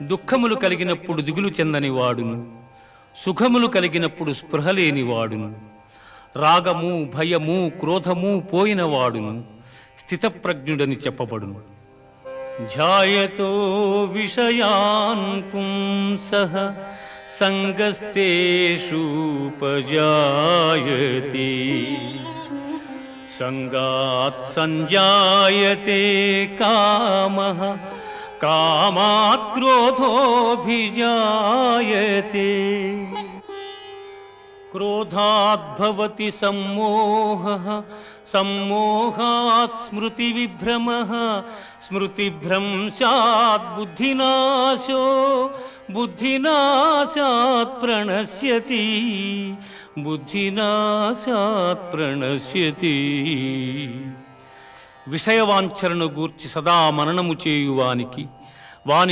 దుఃఖములు కలిగినప్పుడు దిగులు చెందని వాడును, సుఖములు కలిగినప్పుడు స్పృహ లేని వాడును, రాగము భయము క్రోధము పోయిన వాడును స్థితప్రజ్ఞుడని చెప్పబడును. ధ్యాయతో విషయాన్ పుంసః సంగస్తేషూపజాయతే సంగాత్ సంజాయతే కామః కామాత్ క్రోధోభిజాయతే క్రోధాత్ భవతి సమ్మోహః సమ్మోహాత్ స్మృతివిభ్రమః స్మృతిభ్రంశాత్ బుద్ధినాశో బుద్ధినాశాత్ ప్రణశ్యతి బుద్ధినాశాత్ ప్రణశ్యతి. విషయవాంఛలను గూర్చి సదా మననము చేయువానికి వాని